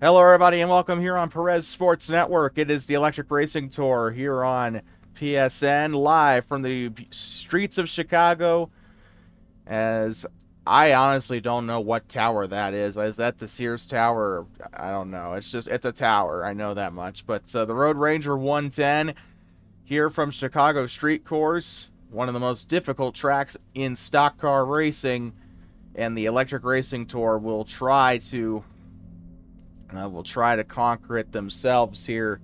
Hello, everybody, and welcome here on Perez Sports Network. It is the Electric Racing Tour here on PSN, live from the streets of Chicago. As I honestly don't know what tower that is. Is that the Sears Tower? I don't know. It's a tower. I know that much. But the Road Ranger 110 here from Chicago Street Course, one of the most difficult tracks in stock car racing, and the Electric Racing Tour will try to conquer it themselves here.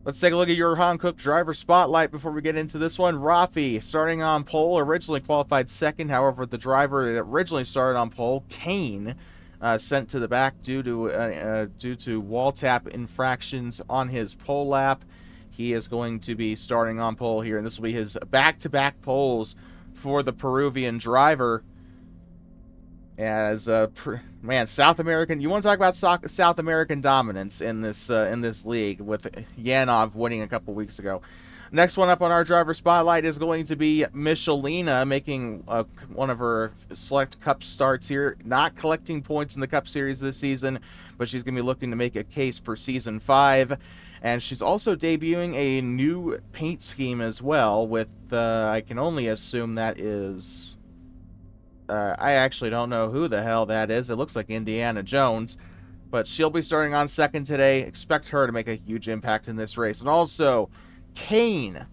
Let's take a look at your Hankook driver spotlight before we get into this one. Rafi starting on pole, originally qualified second. However, the driver that originally started on pole, Kane, sent to the back due to wall tap infractions on his pole lap. He is going to be starting on pole here, and this will be his back-to-back poles for the Peruvian driver. As man, South American, you want to talk about South American dominance in this league, with Yanov winning a couple weeks ago. Next one up on our driver spotlight is going to be Michelina, making one of her select Cup starts here, not collecting points in the Cup Series this season, but she's going to be looking to make a case for Season 5. And she's also debuting a new paint scheme as well, with, I can only assume that is... I actually don't know who the hell that is. It looks like Indiana Jones. But she'll be starting on second today. Expect her to make a huge impact in this race. And also, Kane,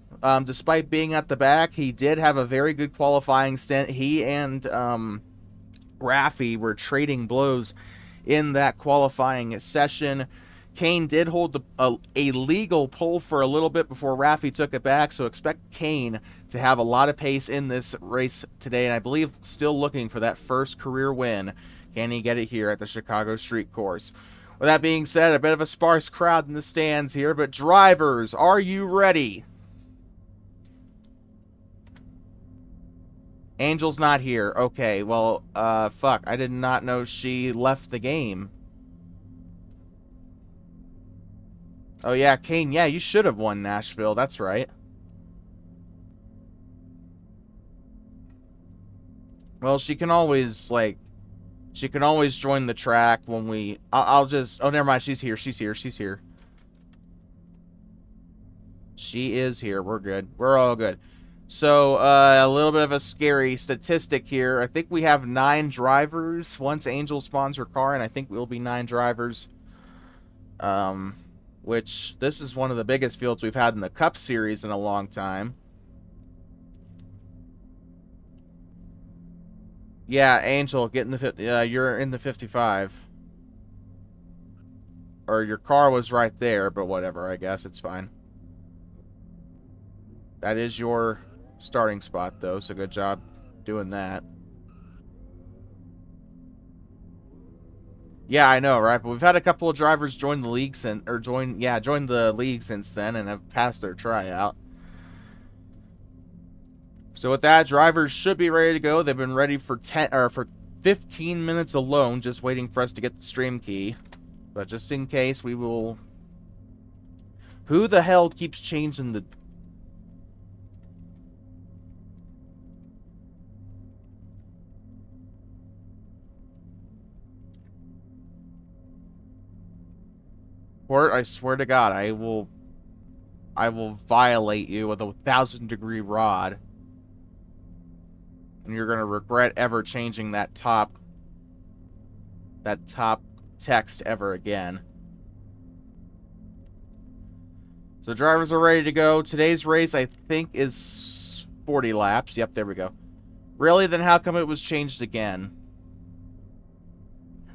despite being at the back, he did have a very good qualifying stint. He and Rafi were trading blows in that qualifying session. Kane did hold a legal pole for a little bit before Rafi took it back, so expect Kane to have a lot of pace in this race today, and I believe still looking for that first career win. Can he get it here at the Chicago Street Course? With that being said, a bit of a sparse crowd in the stands here, but drivers, are you ready? Angel's not here. Okay, well, fuck, I did not know she left the game. Oh yeah, Kane, yeah, you should have won Nashville, that's right. Well, she can always join the track when I'll just, oh, never mind, she's here. She is here, we're good. We're all good. So, a little bit of a scary statistic here. I think we have 9 drivers once Angel spawns her car, and I think we'll be 9 drivers. Which, this is one of the biggest fields we've had in the Cup Series in a long time. Yeah, Angel, get in the you're in the 55. Or your car was right there, but whatever, I guess it's fine. That is your starting spot, though, so good job doing that. Yeah, I know, right? But we've had a couple of drivers join the league join the league since then and have passed their tryout. So with that, drivers should be ready to go. They've been ready for 15 minutes alone, just waiting for us to get the stream key. But just in case, we will... Who the hell keeps changing the... I swear to God, I will violate you with a 1,000-degree rod. And you're going to regret ever changing that top text ever again. So drivers are ready to go. Today's race, I think, is 40 laps. Yep, there we go. Really? Then how come it was changed again?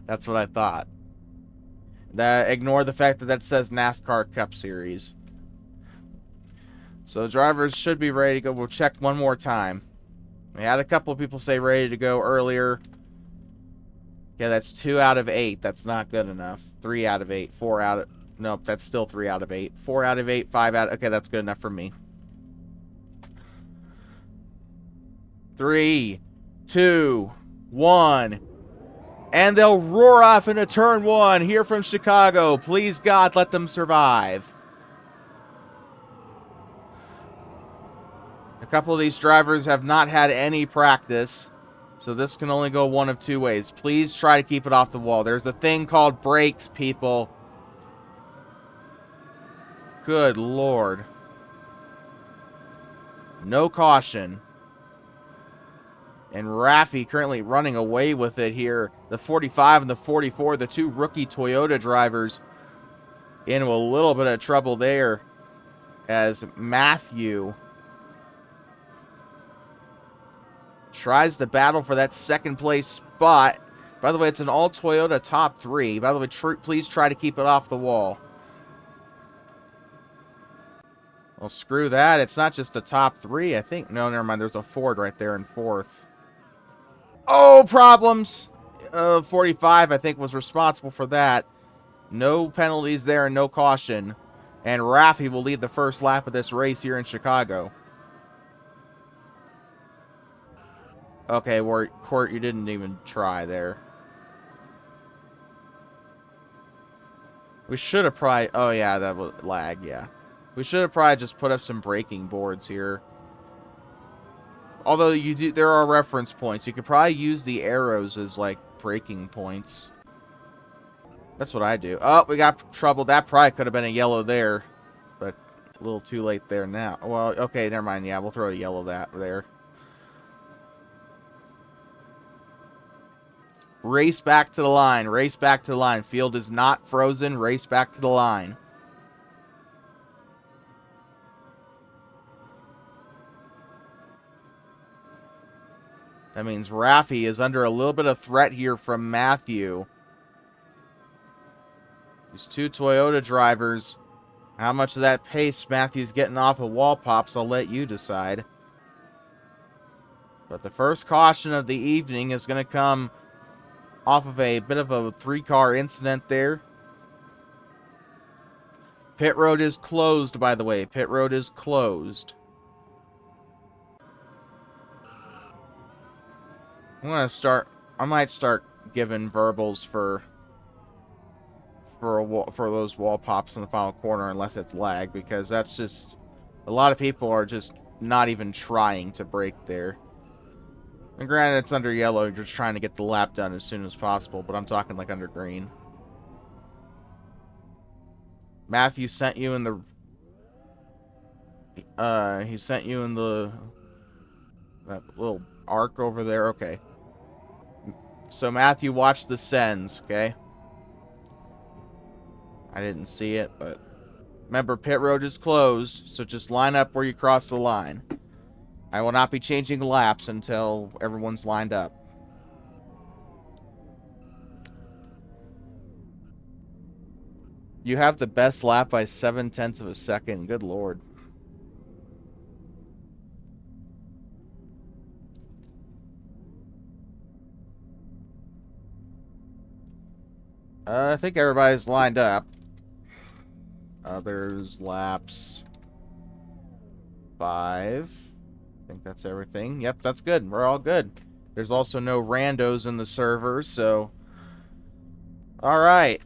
That's what I thought. Ignore the fact that says NASCAR Cup Series. So drivers should be ready to go. We'll check one more time. We had a couple of people say ready to go earlier. Yeah, that's 2 out of 8. That's not good enough. 3 out of 8. 4 out of... Nope, that's still 3 out of 8. 4 out of 8. 5 out... Okay, that's good enough for me. 3, 2, 1... And they'll roar off into turn 1 here from Chicago. Please, God, let them survive. A couple of these drivers have not had any practice. So this can only go one of two ways. Please try to keep it off the wall. There's a thing called brakes, people. Good Lord. No caution. And Raffi currently running away with it here. The 45 and the 44, the two rookie Toyota drivers, into a little bit of trouble there. As Matthew tries to battle for that second place spot. By the way, it's an all Toyota top 3. By the way, please try to keep it off the wall. Well, screw that. It's not just a top 3, I think. No, never mind. There's a Ford right there in 4th. Oh, problems! 45, I think, was responsible for that. No penalties there and no caution. And Raffi will lead the first lap of this race here in Chicago. Okay, Court, you didn't even try there. We should have probably... Oh, yeah, that was lag, yeah. We should have probably just put up some braking boards here. Although there are reference points. You could probably use the arrows as, like, braking points. That's what I do. Oh, we got trouble. That probably could have been a yellow there. But a little too late there now. Well, okay, never mind. Yeah, we'll throw a yellow there. Race back to the line. Race back to the line. Field is not frozen. Race back to the line. That means Raffi is under a little bit of threat here from Matthew. These two Toyota drivers. How much of that pace Matthew's getting off of wall pops, I'll let you decide. But the first caution of the evening is going to come off of a bit of a 3-car incident there. Pit road is closed, by the way. Pit road is closed. I might start giving verbals for those wall pops in the final corner, unless it's lag, because that's just... A lot of people are just not even trying to brake there. And granted, it's under yellow, you're just trying to get the lap done as soon as possible, but I'm talking like under green. Matthew sent you in the... he sent you in that little arc over there, okay. So Matthew, watch the sends, okay? I didn't see it, but... Remember, pit road is closed, so just line up where you cross the line. I will not be changing laps until everyone's lined up. You have the best lap by 0.7 of a second. Good Lord. I think everybody's lined up. Others laps 5. I think that's everything. Yep, that's good. We're all good. There's also no randos in the server, so... Alright.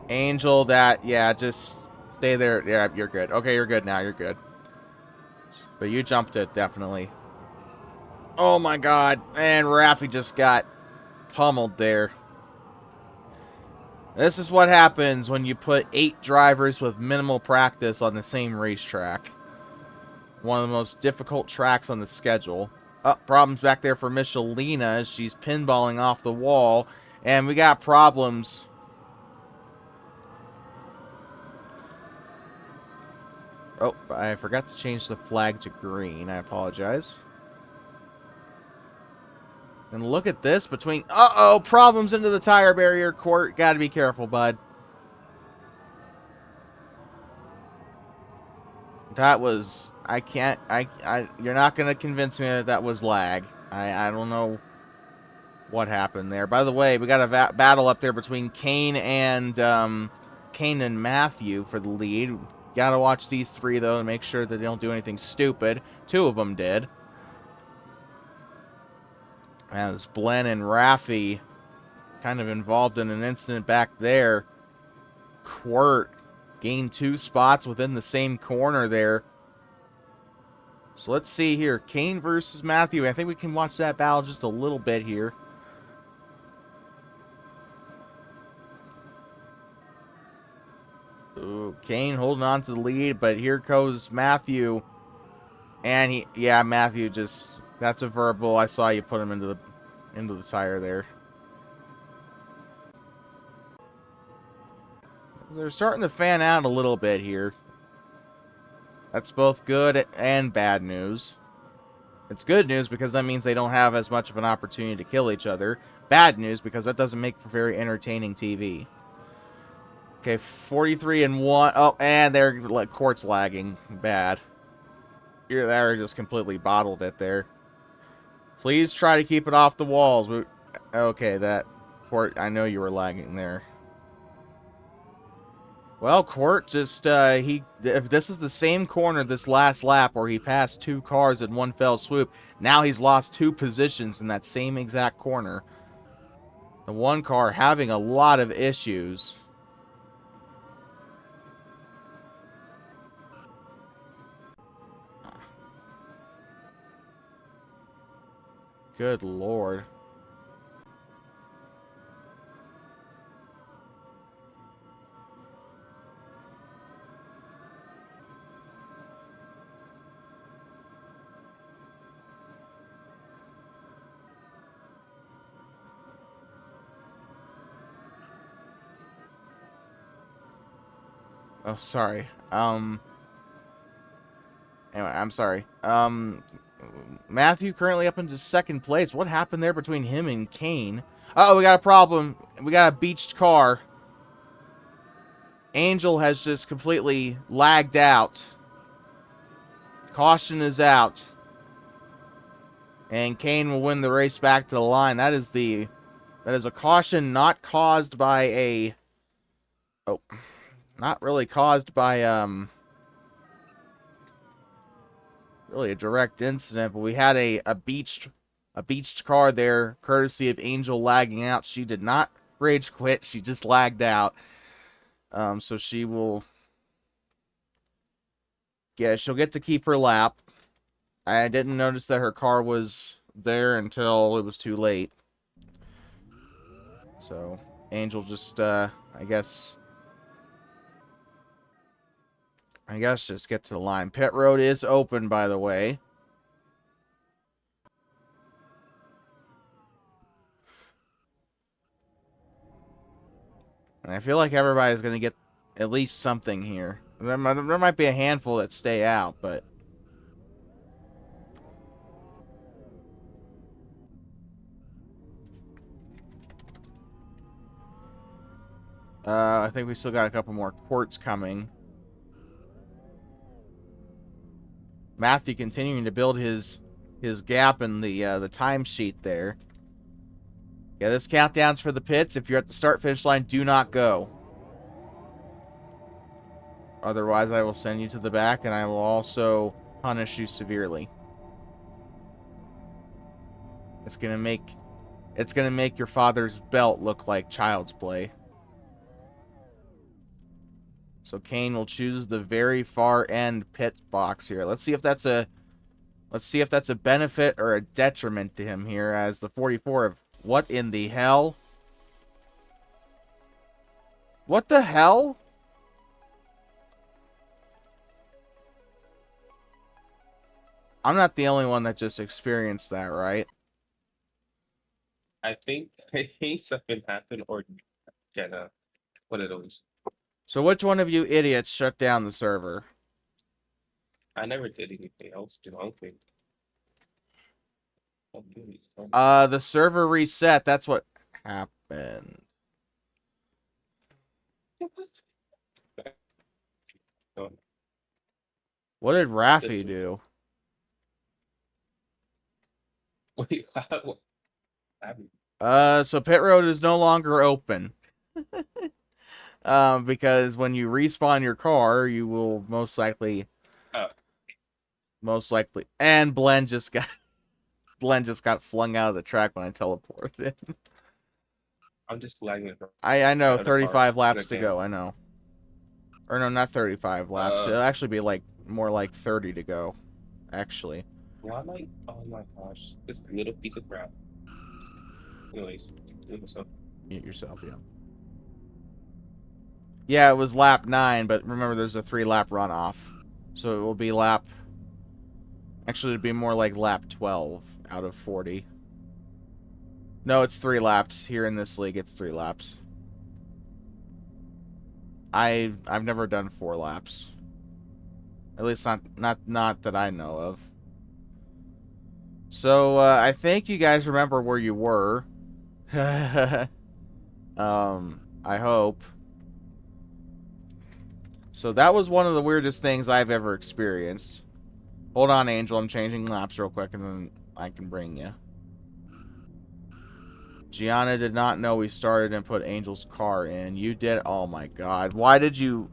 Angel, that, yeah, just stay there. Yeah, you're good. Okay, you're good now. You're good. But you jumped it, definitely. Oh my god. And Raffi just got pummeled there. This is what happens when you put 8 drivers with minimal practice on the same racetrack. One of the most difficult tracks on the schedule. Oh, problems back there for Michelina as she's pinballing off the wall. And we got problems. Oh, I forgot to change the flag to green. I apologize. And look at this between... Uh-oh! Problems into the tire barrier, Court. Gotta be careful, bud. That was... I can't... you're not gonna convince me that that was lag. I don't know what happened there. By the way, we got a battle up there between Kane and Matthew for the lead. Gotta watch these 3, though, to make sure that they don't do anything stupid. 2 of them did. As Blen and Raffi kind of involved in an incident back there. Quirt gained 2 spots within the same corner there. So let's see here. Kane versus Matthew. I think we can watch that battle just a little bit here. Ooh, Kane holding on to the lead, but here goes Matthew. And Matthew just, that's a verbal. I saw you put him into the tire there. They're starting to fan out a little bit here. That's both good and bad news. It's good news because that means they don't have as much of an opportunity to kill each other. Bad news because that doesn't make for very entertaining TV. Okay, 43-1. Oh, and they're like Court's lagging. Bad. They're just completely bottled it there. Please try to keep it off the walls. Okay, that Court. I know you were lagging there. Well, Court just if this is the same corner this last lap where he passed 2 cars in one fell swoop, now he's lost 2 positions in that same exact corner. The one car having a lot of issues. Good Lord. Oh, sorry. Anyway, I'm sorry. Matthew currently up into 2nd place. What happened there between him and Kane? Uh-oh, we got a problem. We got a beached car. Angel has just completely lagged out. Caution is out. And Kane will win the race back to the line. That is a caution not caused by a... Oh, not really caused by, really a direct incident, but we had a beached car there, courtesy of Angel lagging out. She did not rage quit. She just lagged out. So she will... Yeah, she'll get to keep her lap. I didn't notice that her car was there until it was too late. So, Angel just, I guess just get to the line. Pit road is open, by the way. And I feel like everybody's going to get at least something here. There might be a handful that stay out, but... I think we still got a couple more quarts coming. Matthew continuing to build his gap in the timesheet there. Yeah, this countdown's for the pits. If you're at the start-finish line, do not go. Otherwise, I will send you to the back, and I will also punish you severely. It's gonna make your father's belt look like child's play. So Kane will choose the very far end pit box here. Let's see if that's a benefit or a detriment to him here as the 44 of... What in the hell? What the hell? I'm not the only one that just experienced that, right? I think something happened or Jenna, one of those. So which one of you idiots shut down the server? I never did anything else to Hankook. The server reset. That's what happened. What did Raffi do? Wait, So pit road is no longer open. Because when you respawn your car, you will most likely, and Blend just got Glenn just got flung out of the track when I teleported. I'm just lagging from I know, the car 35 laps to again. go, I know. Or no, not 35 laps. Uh, It'll actually be like more like 30 to go, actually. why am I? Oh my gosh, this little piece of crap. Anyways, so Mute yourself, yeah. Yeah, it was lap 9, but remember there's a 3-lap runoff. So it will be lap... Actually, it'd be more like lap 12 out of 40. No, it's 3 laps. Here in this league, it's 3 laps. I've never done 4 laps. At least not that I know of. So, I think you guys remember where you were. I hope. So that was one of the weirdest things I've ever experienced. Hold on, Angel. I'm changing laps real quick, and then I can bring you. Gianna did not know we started and put Angel's car in. You did? Oh my god. Why did you...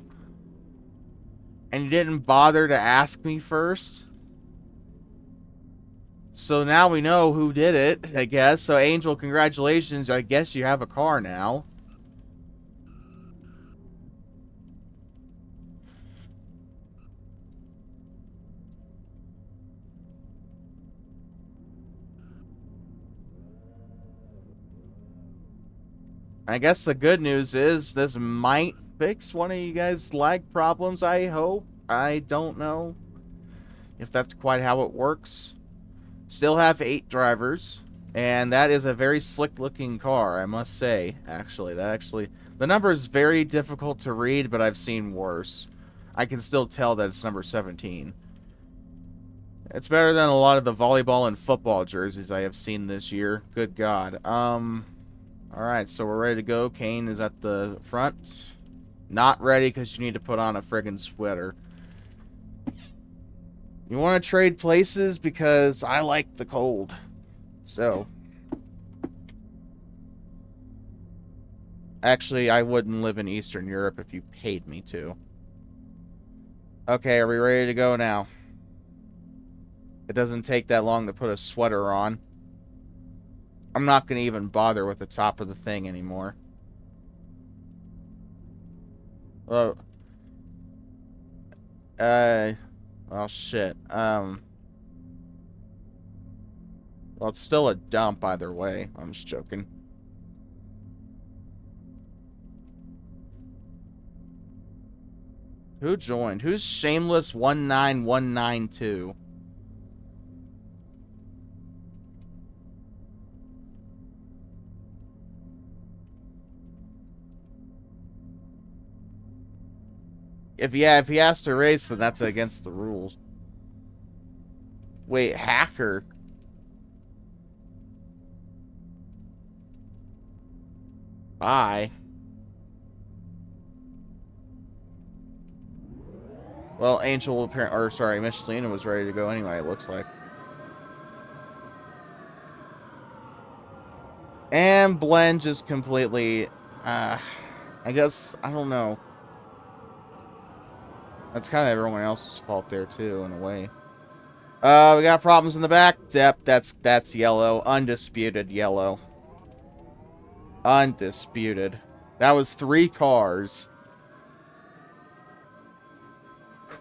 And you didn't bother to ask me first? So now we know who did it, I guess. So Angel, congratulations. I guess you have a car now. I guess the good news is this might fix one of you guys' lag problems, I hope. I don't know if that's quite how it works. Still have 8 drivers, and that is a very slick looking car, I must say. The number is very difficult to read, but I've seen worse. I can still tell that it's number 17. It's better than a lot of the volleyball and football jerseys I have seen this year. Good God. Alright, so we're ready to go. Kane is at the front. Not ready because you need to put on a friggin' sweater. You want to trade places because I like the cold. So. Actually, I wouldn't live in Eastern Europe if you paid me to. Okay, are we ready to go now? It doesn't take that long to put a sweater on. I'm not going to even bother with the top of the thing anymore. Oh, well, shit. Well, it's still a dump either way. I'm just joking. Who joined? Who's Shameless 19192? If he has to race, then that's against the rules. Wait, hacker? Bye. Well, Angel apparently, or sorry, Michelina was ready to go anyway, it looks like. And Blend just completely, I guess, I don't know. That's kind of everyone else's fault there, too, in a way. We got problems in the back. Yep, that's yellow. Undisputed yellow. Undisputed. That was 3 cars.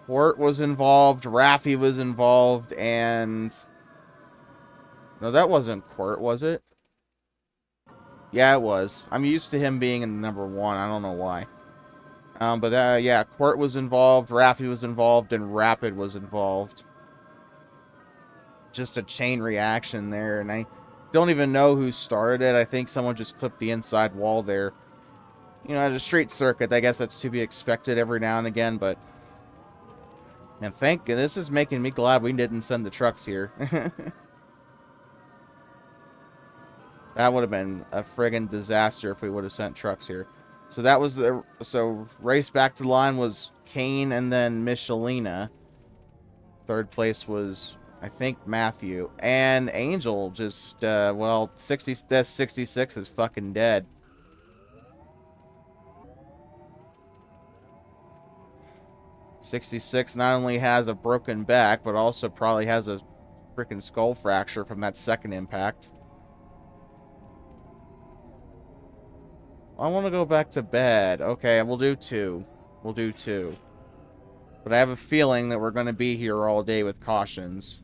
Quart was involved, Raffi was involved, and... No, that wasn't Quart, was it? Yeah, it was. I'm used to him being in number 1. I don't know why. But yeah, Quart was involved, Raffi was involved, and Rapid was involved. Just a chain reaction there, and I don't even know who started it. I think someone just clipped the inside wall there. You know, at a street circuit, I guess that's to be expected every now and again, but... And this is making me glad we didn't send the trucks here. That would have been a friggin' disaster if we would have sent trucks here. So that was so race back to the line was Kane and then Michelina. Third place was, I think, Matthew. And Angel just, well, 66 is fucking dead. .66 not only has a broken back, but also probably has a freaking skull fracture from that second impact. I want to go back to bed. Okay, we'll do 2. We'll do 2. But I have a feeling that we're going to be here all day with cautions.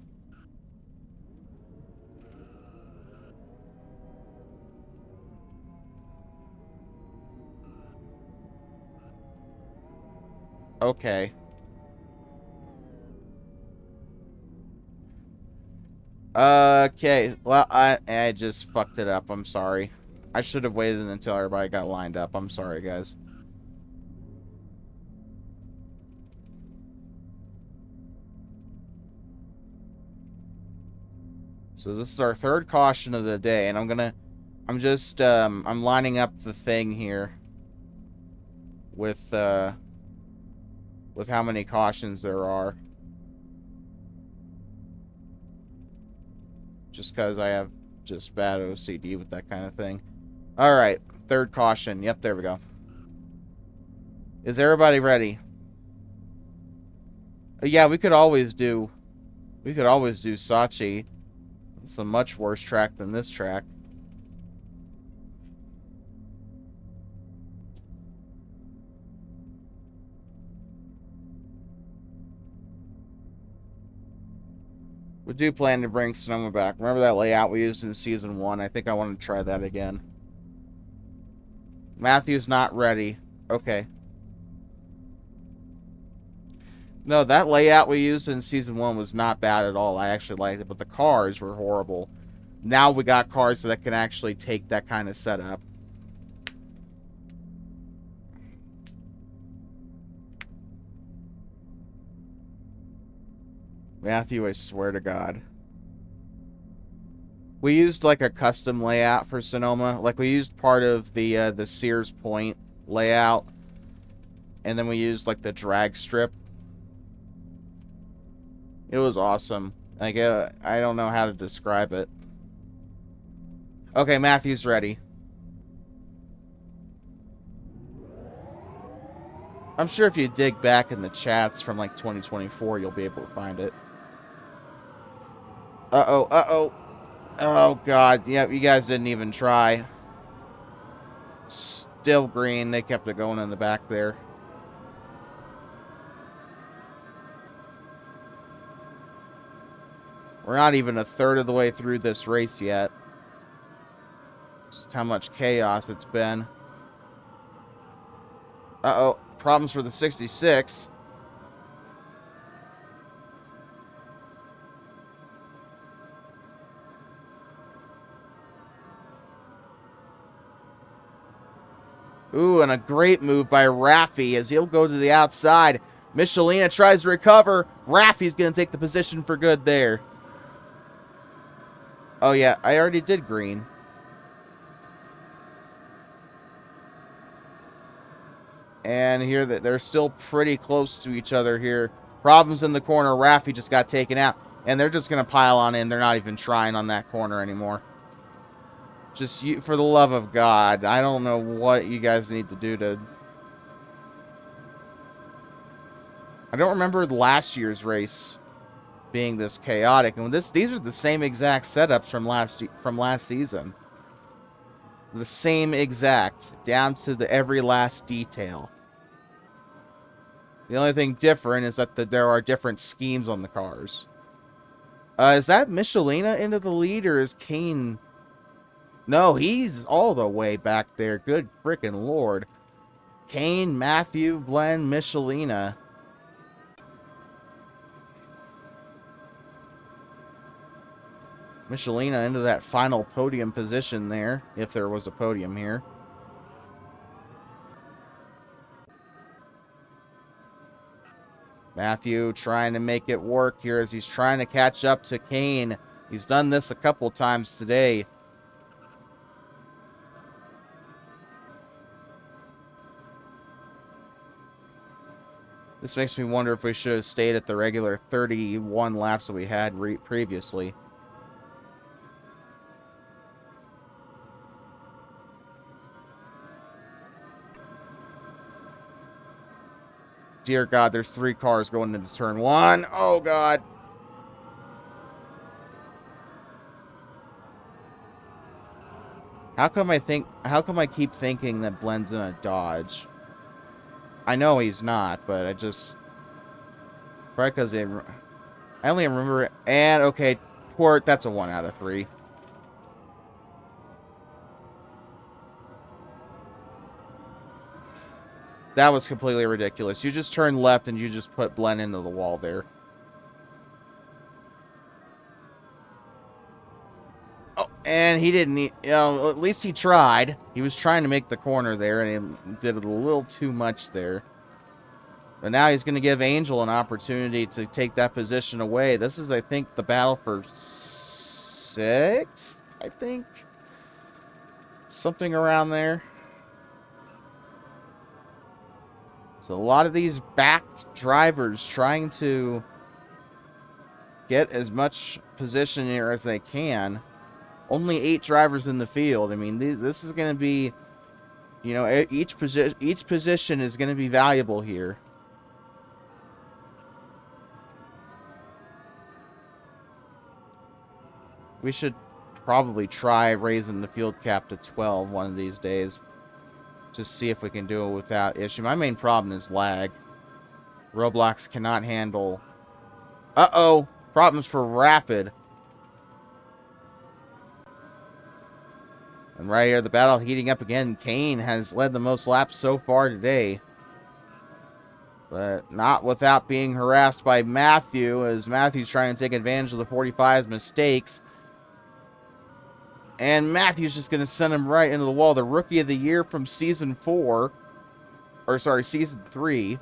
Okay. Okay. Well, I just fucked it up. I'm sorry. I should have waited until everybody got lined up. I'm sorry, guys. So this is our third caution of the day, and I'm lining up the thing here with how many cautions there are. Just because I have just bad OCD with that kind of thing. Alright, third caution. Yep, there we go. Is everybody ready? Yeah, we could always do Sachi. It's a much worse track than this track. We do plan to bring Sonoma back. Remember that layout we used in Season 1? I think I want to try that again. Matthew's not ready. Okay. No, that layout we used in Season 1 was not bad at all. I actually liked it, but the cars were horrible. Now we got cars that can actually take that kind of setup. Matthew, I swear to God. We used like a custom layout for Sonoma. Like we used part of the Sears Point layout, and then we used like the drag strip. It was awesome. Like I don't know how to describe it. Okay, Matthew's ready. I'm sure if you dig back in the chats from like 2024, you'll be able to find it. Uh-oh, uh-oh. Oh, God. Yep, you guys didn't even try. Still green. They kept it going in the back there. We're not even a third of the way through this race yet. Just how much chaos it's been. Uh-oh. Problems for the 66. Ooh, and a great move by Raffi as he'll go to the outside. Michelina tries to recover. Raffi's going to take the position for good there. Oh, yeah, I already did green. And here they're still pretty close to each other here. Problems in the corner. Raffi just got taken out. And they're just going to pile on in. They're not even trying on that corner anymore. Just, for the love of God, I don't know what you guys need to do to... I don't remember last year's race being this chaotic. And these are the same exact setups from last season. The same exact, down to every last detail. The only thing different is that there are different schemes on the cars. Is that Michelina into the lead, or is Kane... No, he's all the way back there. Good frickin' lord. Kane, Matthew, Glenn, Michelina. Michelina into that final podium position there, if there was a podium here. Matthew trying to make it work here as he's trying to catch up to Kane. He's done this a couple times today. This makes me wonder if we should have stayed at the regular 31 laps that we had previously. Dear God, there's 3 cars going into turn 1. Oh, God. How come I keep thinking that Blend's gonna dodge? I know he's not, but I just... Probably because I only remember it. And, okay, Port, that's a 1 out of 3. That was completely ridiculous. You just turn left and you just put Blend into the wall there. Oh, and he didn't, at least he tried. He was trying to make the corner there, and he did a little too much there. But now he's going to give Angel an opportunity to take that position away. This is, I think, the battle for 6th, I think. Something around there. So a lot of these back drivers trying to get as much position here as they can. Only 8 drivers in the field. I mean, this is going to be, each position is going to be valuable here. We should probably try raising the field cap to 12 one of these days. Just see if we can do it without issue. My main problem is lag. Roblox cannot handle... Uh-oh! Problems for Rapid. And right here, the battle heating up again. Kane has led the most laps so far today. But not without being harassed by Matthew, as Matthew's trying to take advantage of the 45's mistakes. And Matthew's just going to send him right into the wall. The Rookie of the Year from Season 4. Or, sorry, Season 3.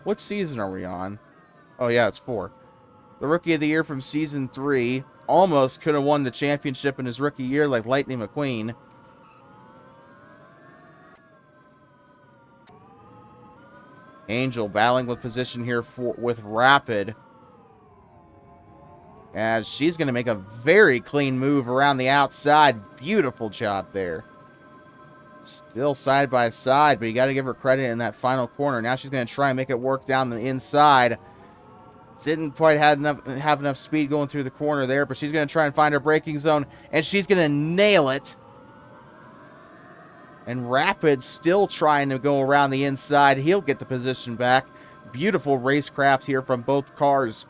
What season are we on? Oh, yeah, it's 4. The Rookie of the Year from Season 3. Almost could have won the championship in his rookie year like Lightning McQueen. Angel battling with position here with Rapid. As she's going to make a very clean move around the outside. Beautiful job there. Still side by side, but you got to give her credit in that final corner. Now she's going to try and make it work down the inside. Didn't quite have enough speed going through the corner there, but she's going to try and find her braking zone, and she's going to nail it. And Rapid still trying to go around the inside. He'll get the position back. Beautiful racecraft here from both cars.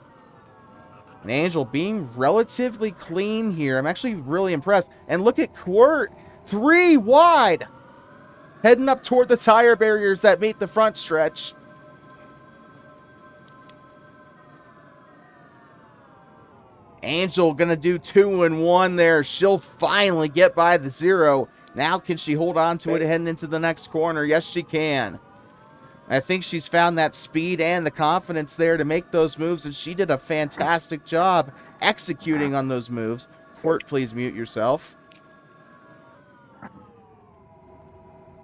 And Angel being relatively clean here. I'm actually really impressed. And look at Quirt. 3 wide. Heading up toward the tire barriers that meet the front stretch. Angel going to do 2 and 1 there. She'll finally get by the 0. Now can she hold on to it heading into the next corner? Yes, she can. I think she's found that speed and the confidence there to make those moves, and she did a fantastic job executing on those moves. Quirt, please mute yourself.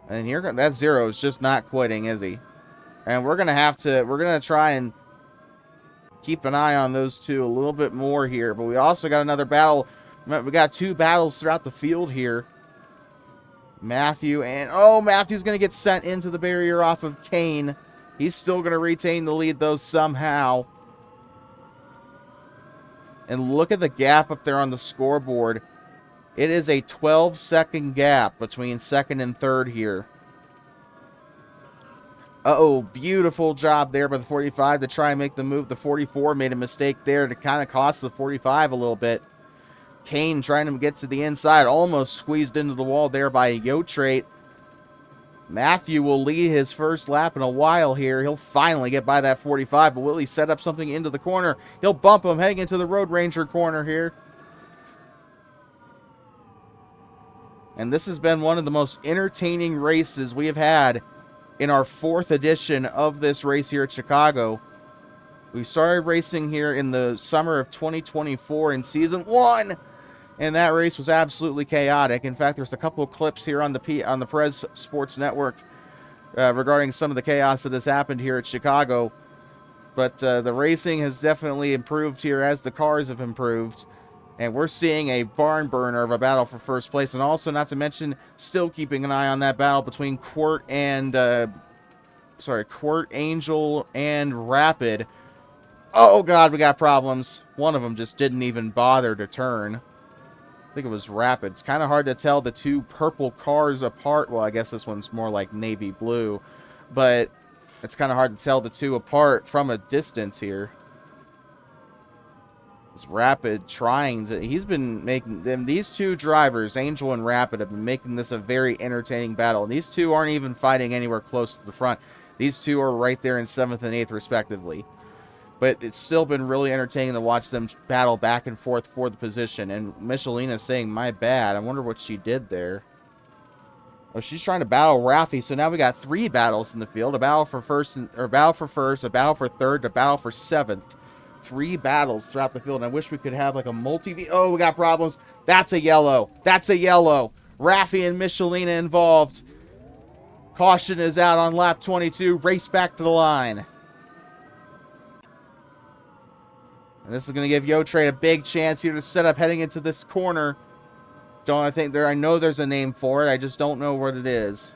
And here, that 0 is just not quitting, is he? And we're gonna try and keep an eye on those two a little bit more here. But we also got another battle. We got 2 battles throughout the field here. Matthew and... Oh, Matthew's going to get sent into the barrier off of Kane. He's still going to retain the lead, though, somehow. And look at the gap up there on the scoreboard. It is a 12-second gap between 2nd and 3rd here. Uh-oh, beautiful job there by the 45 to try and make the move. The 44 made a mistake there to kind of cost the 45 a little bit. Kane trying to get to the inside, almost squeezed into the wall there by a Yotrate. Matthew will lead his first lap in a while here. He'll finally get by that 45, but will he set up something into the corner? He'll bump him heading into the Road Ranger corner here. And this has been one of the most entertaining races we have had in our 4th edition of this race here at Chicago. We started racing here in the summer of 2024 in Season 1. And that race was absolutely chaotic. In fact, there's a couple of clips here on the Perez Sports Network regarding some of the chaos that has happened here at Chicago. But the racing has definitely improved here as the cars have improved. And we're seeing a barn burner of a battle for first place. And also, not to mention, still keeping an eye on that battle between Quirt, Angel, and Rapid. Oh, God, we got problems. One of them just didn't even bother to turn. I think it was Rapid. It's kind of hard to tell the two purple cars apart. Well, I guess this one's more like navy blue, but it's kind of hard to tell the two apart from a distance here. It's Rapid trying to... He's been making them... These two drivers, Angel and Rapid, have been making this a very entertaining battle. And these two aren't even fighting anywhere close to the front. These two are right there in 7th and 8th, respectively. But it's still been really entertaining to watch them battle back and forth for the position. And Michelina's saying, my bad. I wonder what she did there. Oh, she's trying to battle Raffi. So now we got 3 battles in the field. A battle for first, a battle for 3rd, a battle for 7th. 3 battles throughout the field. And I wish we could have like a multi... Oh, we got problems. That's a yellow. That's a yellow. Raffi and Michelina involved. Caution is out on lap 22. Race back to the line. And this is going to give Yotrade a big chance here to set up heading into this corner. I know there's a name for it. I just don't know what it is.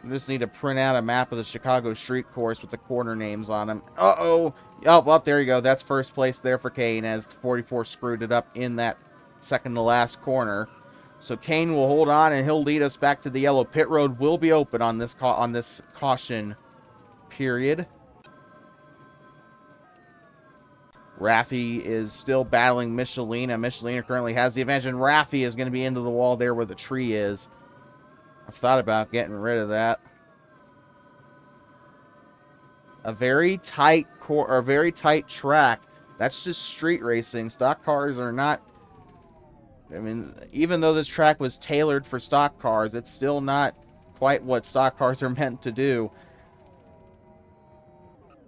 We just need to print out a map of the Chicago street course with the corner names on them. Uh-oh. Oh, well, there you go. That's first place there for Kane as 44 screwed it up in that second to last corner. So Kane will hold on and he'll lead us back to the yellow. Pit road will be open on this caution period. Raffi is still battling Michelina. Michelina currently has the advantage, and Raffi is going to be into the wall there where the tree is. I've thought about getting rid of that. A very tight track. That's just street racing. Stock cars are not... I mean, even though this track was tailored for stock cars, it's still not quite what stock cars are meant to do.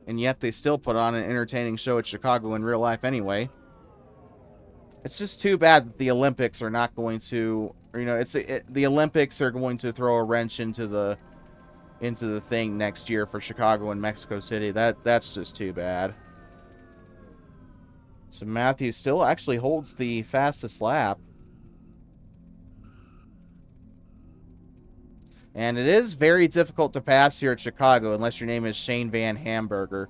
And yet they still put on an entertaining show at Chicago in real life anyway. It's just too bad that the Olympics are not going to, the Olympics are going to throw a wrench into the thing next year for Chicago and Mexico City. That's just too bad. So Matthews still actually holds the fastest lap. And it is very difficult to pass here at Chicago unless your name is Shane Van Hamburger.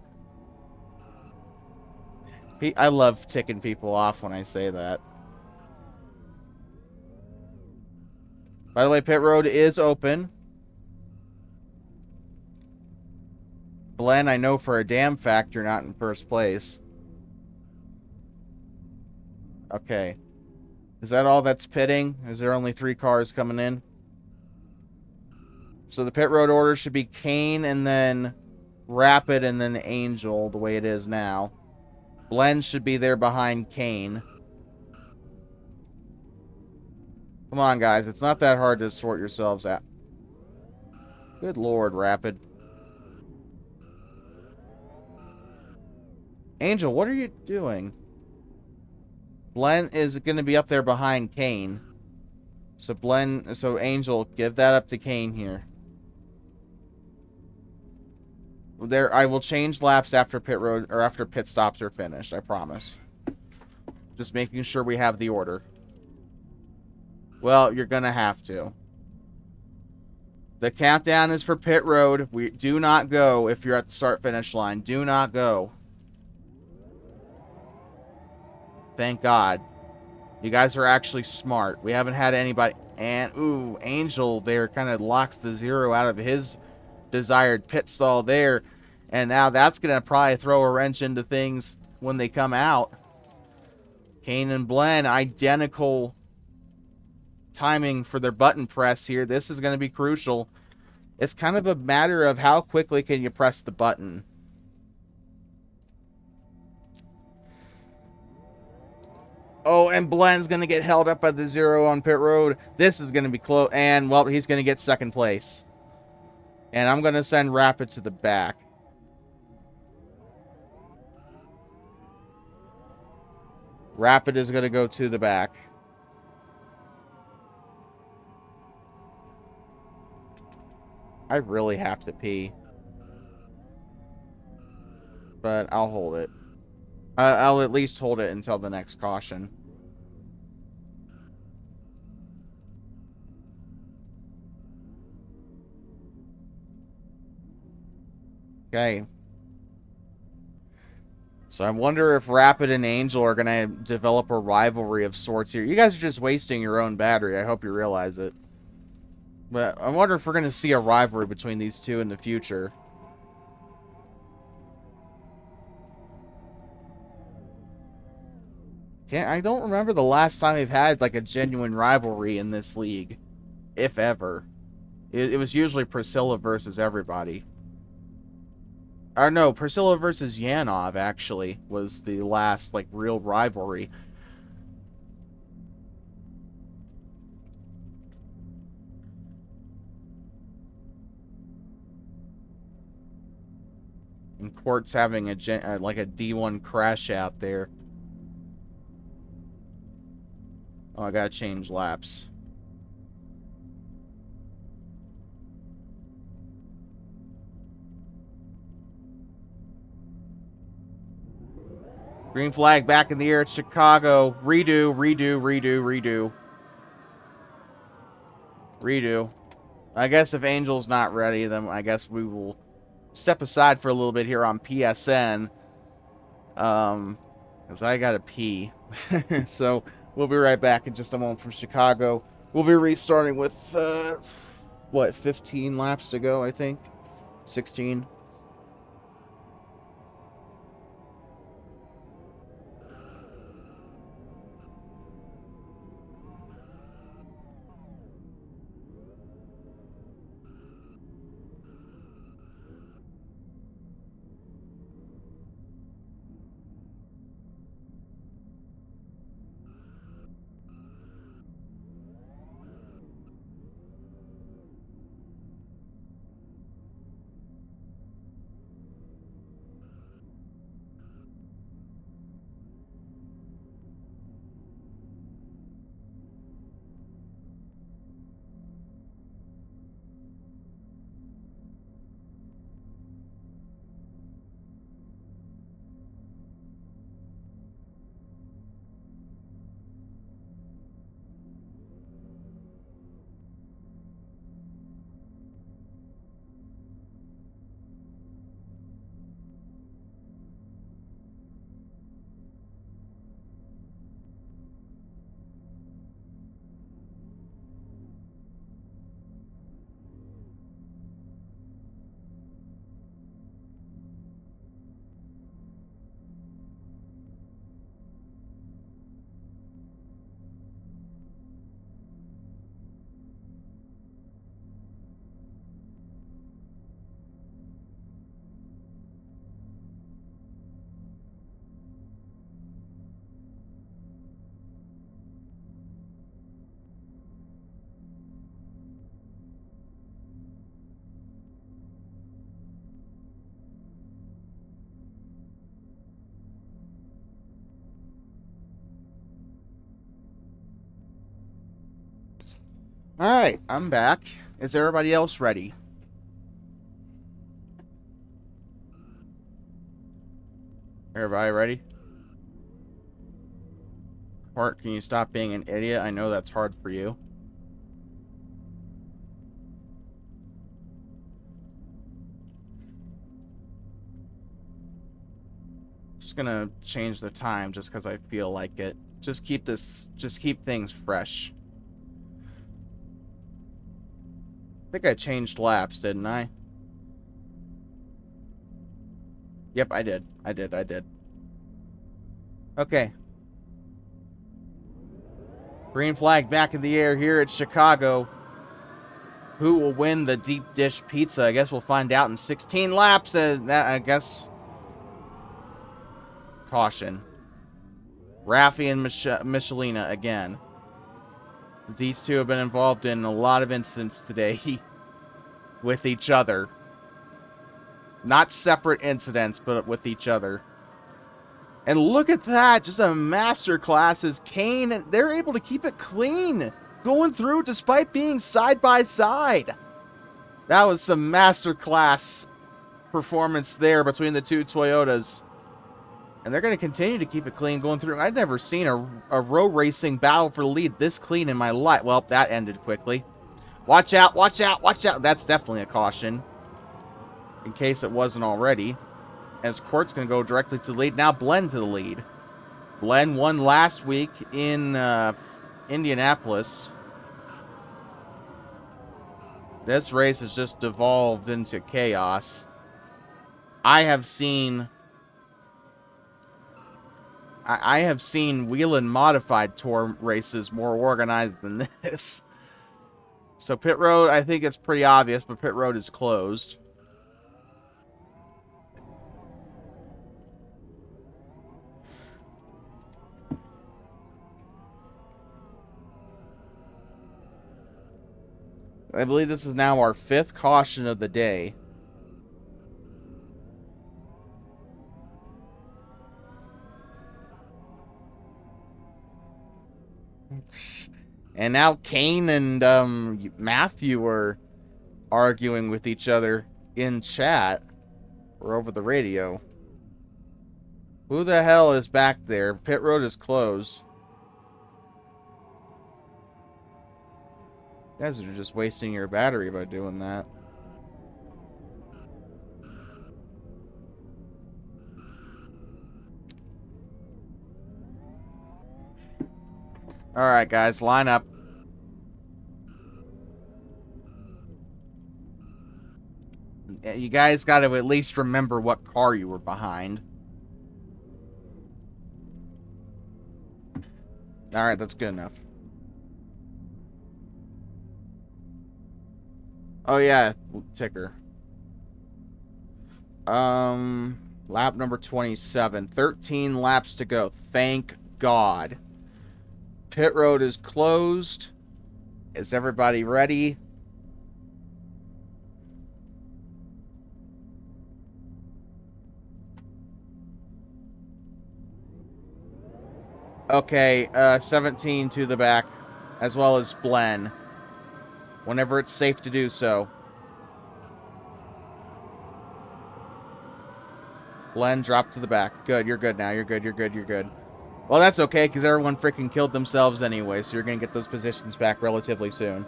I love ticking people off when I say that. By the way, pit road is open. Glenn, I know for a damn fact you're not in first place. Okay. Is that all that's pitting? Is there only 3 cars coming in? So the pit road order should be Kane and then Rapid and then Angel, the way it is now. Glenn should be there behind Kane. Come on, guys. It's not that hard to sort yourselves out. Good Lord, Rapid. Angel, what are you doing? Glenn is going to be up there behind Kane. So Angel, give that up to Kane here. I will change laps after pit road or after pit stops are finished, I promise. Just making sure we have the order. Well, you're going to have to. The countdown is for pit road. We do not go if you're at the start-finish line. Do not go. Thank God. You guys are actually smart. We haven't had anybody... And, ooh, Angel there kind of locks the 0 out of his desired pit stall there. And now that's going to probably throw a wrench into things when they come out. Kane and Glenn, identical timing for their button press here. This is going to be crucial. It's kind of a matter of how quickly can you press the button. Oh, and Glenn's going to get held up by the 0 on pit road. This is going to be close. And, well, he's going to get second place. And I'm going to send Rapid to the back. Rapid is going to go to the back. I really have to pee. But I'll hold it. I'll at least hold it until the next caution. Okay. So I wonder if Rapid and Angel are going to develop a rivalry of sorts here. You guys are just wasting your own battery. I hope you realize it. But I wonder if we're going to see a rivalry between these two in the future. I don't remember the last time we've had like a genuine rivalry in this league, if ever. It was usually Priscilla versus everybody. Or no, Priscilla versus Yanov actually was the last like real rivalry. And Quartz having a like a D1 crash out there. Oh, I gotta change laps. Green flag back in the air at Chicago. Redo, redo, redo, redo. Redo. I guess if Angel's not ready, then I guess we will step aside for a little bit here on PSN. Because I gotta pee. So we'll be right back in just a moment from Chicago. We'll be restarting with, what, 15 laps to go, I think? 16? Alright, I'm back. Is everybody else ready? Everybody ready? Hart, can you stop being an idiot? I know that's hard for you. Just gonna change the time just because I feel like it. Just keep things fresh. I think I changed laps, didn't I? Yep, I did. I did. Okay. Green flag back in the air here at Chicago. Who will win the deep dish pizza? I guess we'll find out in 16 laps. I guess. Caution. Raffi and Michelina again. These two have been involved in a lot of incidents today with each other. Not separate incidents, but with each other. And look at that, just a masterclass as Kane, they're able to keep it clean, going through despite being side by side. That was some masterclass performance there between the two Toyotas. And they're going to continue to keep it clean going through. I've never seen a row racing battle for the lead this clean in my life. Well, that ended quickly. Watch out, watch out, watch out. That's definitely a caution. In case it wasn't already. as Court's going to go directly to the lead. Now Blen to the lead. Blen won last week in Indianapolis. This race has just devolved into chaos. I have seen Whelen Modified Tour races more organized than this. So pit road, I think it's pretty obvious, but pit road is closed. I believe this is now our 5th caution of the day. And now Kane and Matthew are arguing with each other in chat or over the radio. Who the hell is back there? Pit road is closed. You guys are just wasting your battery by doing that. Alright, guys, line up. You guys got to at least remember what car you were behind. Alright, that's good enough. Oh, yeah, ticker. Lap number 27. 13 laps to go. Thank God. Pit road is closed. Is everybody ready? Okay, 17 to the back, as well as Blen, whenever it's safe to do so. Blen, drop to the back. Good, you're good now. You're good, you're good, you're good. Well, that's okay, because everyone freaking killed themselves anyway, so you're going to get those positions back relatively soon.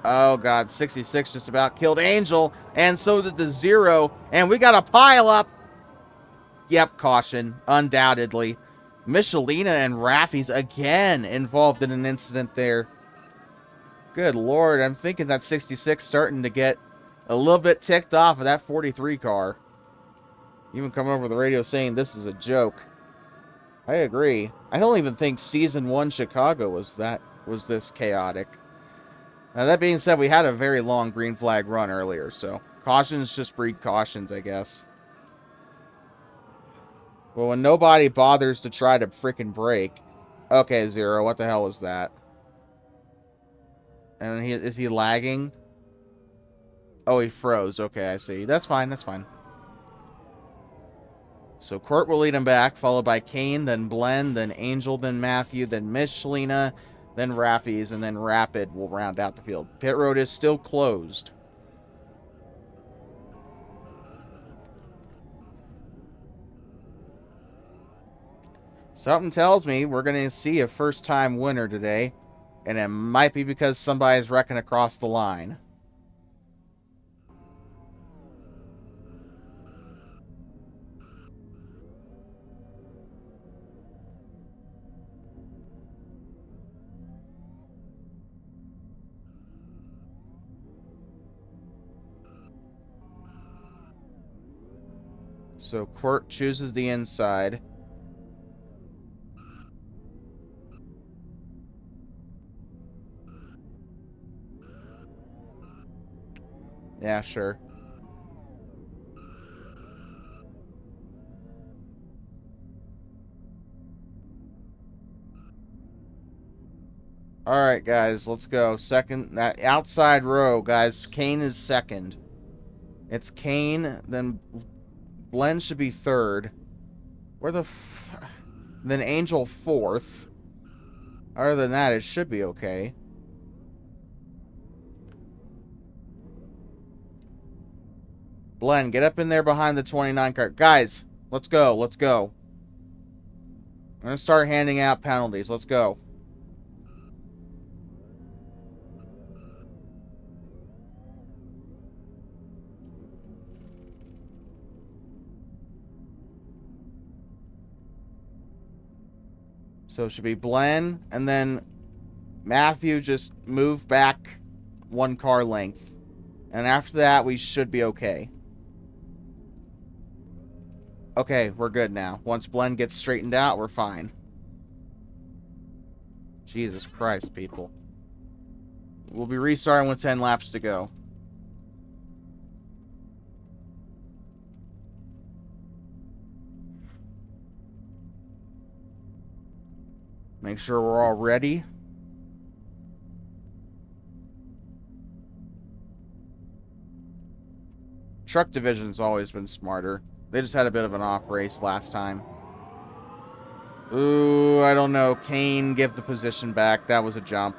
Oh, God, 66 just about killed Angel, and so did the Zero, and we got a pile up. Yep, caution, undoubtedly. Michelina and Raffi's again involved in an incident there. Good Lord, I'm thinking that 66 starting to get a little bit ticked off of that 43 car. Even coming over the radio saying this is a joke. I agree. I don't even think Season 1 Chicago was this chaotic. Now, that being said, we had a very long green flag run earlier, so cautions just breed cautions, I guess. Well, when nobody bothers to try to freaking brake. Okay, Zero, what the hell was that? And is he lagging? Oh, he froze. Okay, I see. That's fine, that's fine. So Court will lead him back, followed by Kane, then Blen, then Angel, then Matthew, then Michelina, then Raffi's, and then Rapid will round out the field. Pit road is still closed. Something tells me we're going to see a first-time winner today, and it might be because somebody's wrecking across the line. So Court chooses the inside. Yeah, sure. Alright, guys, let's go. Second, that outside row, guys. Kane is second. It's Kane, then Blen should be third. Where the then Angel fourth. Other than that, it should be okay. Blen, get up in there behind the 29 car. Guys, let's go, let's go. I'm going to start handing out penalties. Let's go. So it should be Blen, and then Matthew just move back 1 car length. And after that, we should be okay. Okay, we're good now. Once Blen gets straightened out, we're fine. Jesus Christ, people. We'll be restarting with 10 laps to go. Make sure we're all ready. Truck division's always been smarter. They just had a bit of an off race last time. Ooh, I don't know. Kane, give the position back. That was a jump.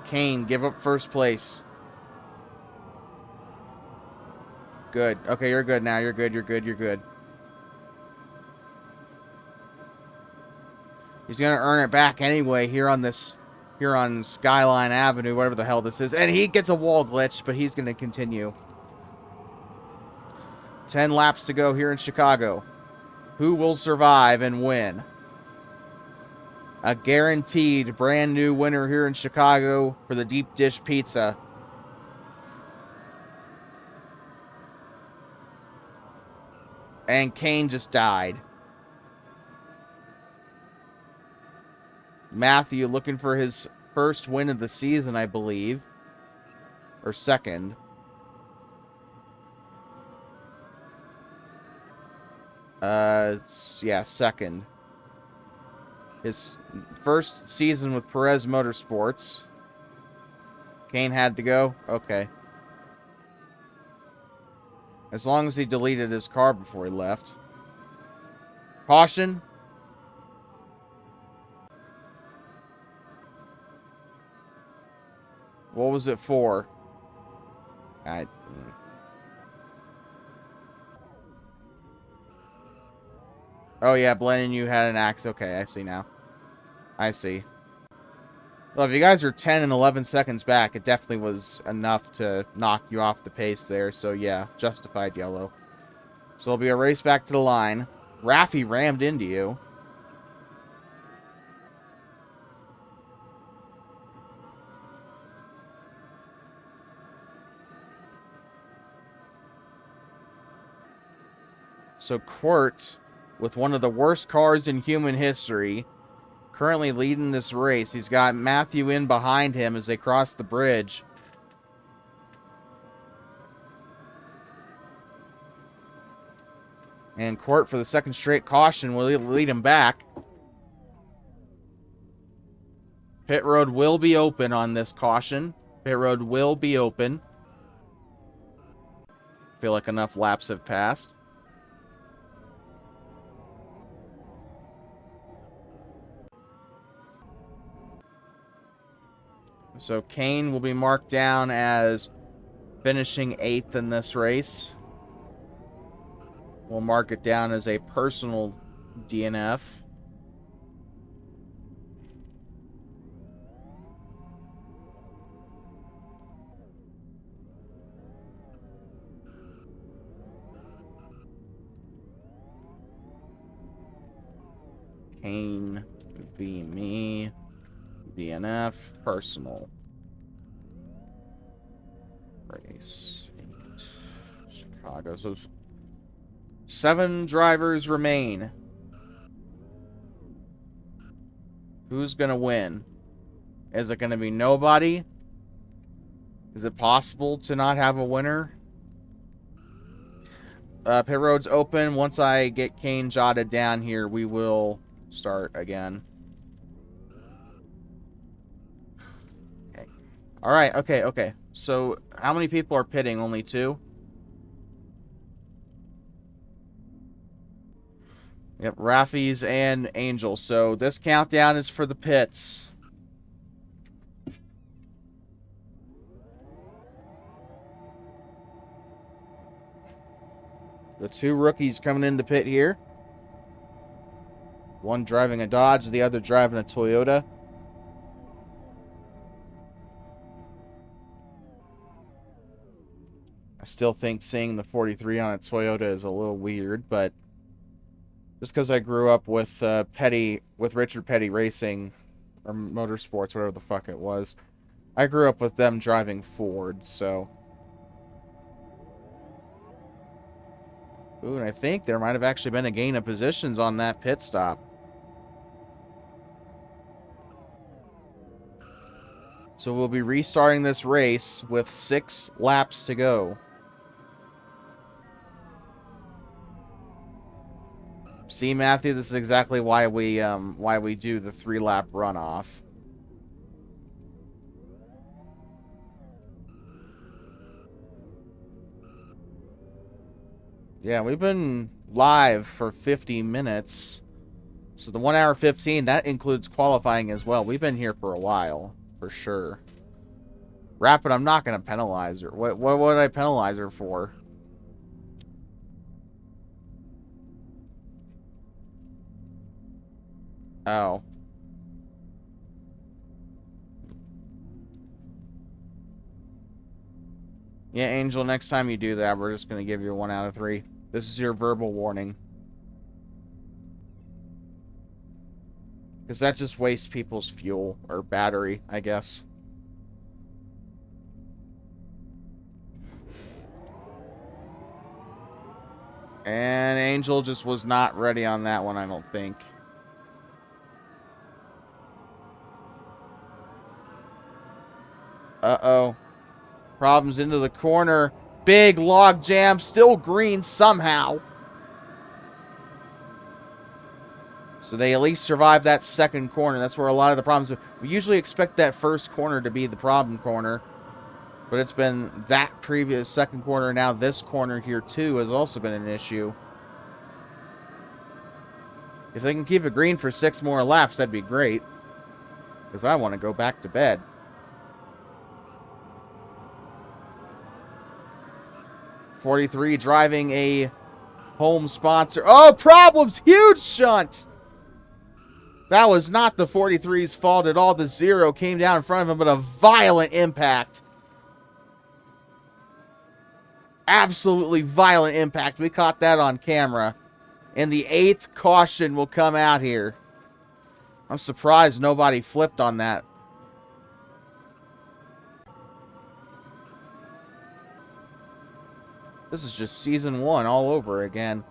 Kane, give up first place. Good. Okay, you're good now. You're good. You're good. You're good. He's gonna earn it back anyway here on Skyline Avenue, whatever the hell this is. And he gets a wall glitch, but he's gonna continue. 10 laps to go here in Chicago. Who will survive and win? A guaranteed brand new winner here in Chicago for the deep dish pizza. And Kane just died. Matthew looking for his first win of the season, I believe. Or second. Yeah, second. His first season with Perez Motorsports. Kane had to go? Okay. As long as he deleted his car before he left. Caution. What was it for? Oh yeah, Blen and you had an axe. Okay, I see now. I see. Well, if you guys are 10 and 11 seconds back, it definitely was enough to knock you off the pace there. So yeah, justified yellow. So it'll be a race back to the line. Raffi rammed into you. So Quart, with one of the worst cars in human history, currently leading this race. He's got Matthew in behind him as they cross the bridge. And Quart, for the second straight caution, will lead him back. Pit road will be open on this caution. Pit road will be open. Feel like enough laps have passed. So Kane will be marked down as finishing 8th in this race. We'll mark it down as a personal DNF. Kane v. me. DNF. Personal. Race 8. Chicago. So 7 drivers remain. Who's going to win? Is it going to be nobody? Is it possible to not have a winner? Pit road's open. Once I get Kane jotted down here, we will start again. Okay. Alright, okay. So, how many people are pitting? Only 2? Yep, Raffi's and Angel. So, this countdown is for the pits. The 2 rookies coming into pit here. One driving a Dodge, the other driving a Toyota. I still think seeing the 43 on a Toyota is a little weird, but Just because I grew up with with Richard Petty Racing, or Motorsports, whatever the fuck it was. I grew up with them driving Ford, so. Ooh, and I think there might have actually been a gain of positions on that pit stop. So we'll be restarting this race with 6 laps to go. See, Matthew, this is exactly why we do the 3-lap runoff. Yeah, we've been live for 50 minutes. So the 1 hour 15, that includes qualifying as well. We've been here for a while, for sure. Rapid, I'm not going to penalize her. What would I penalize her for? Oh. Yeah, Angel, next time you do that, we're just going to give you a 1 out of 3. This is your verbal warning. Because that just wastes people's fuel, or battery, I guess. And Angel just was not ready on that one, I don't think. Uh-oh. Problems into the corner. Big log jam, still green somehow. So they at least survived that second corner. That's where a lot of the problems are. We usually expect that first corner to be the problem corner. But it's been that previous second corner. Now this corner here, too, has also been an issue. If they can keep it green for 6 more laps, that'd be great. Because I want to go back to bed. .43 driving a home sponsor. Oh, problems! Huge shunt! That was not the 43's fault at all. The 0 came down in front of him, but a violent impact. Absolutely violent impact. We caught that on camera. And the 8th caution will come out here. I'm surprised nobody flipped on that. This is just season 1 all over again.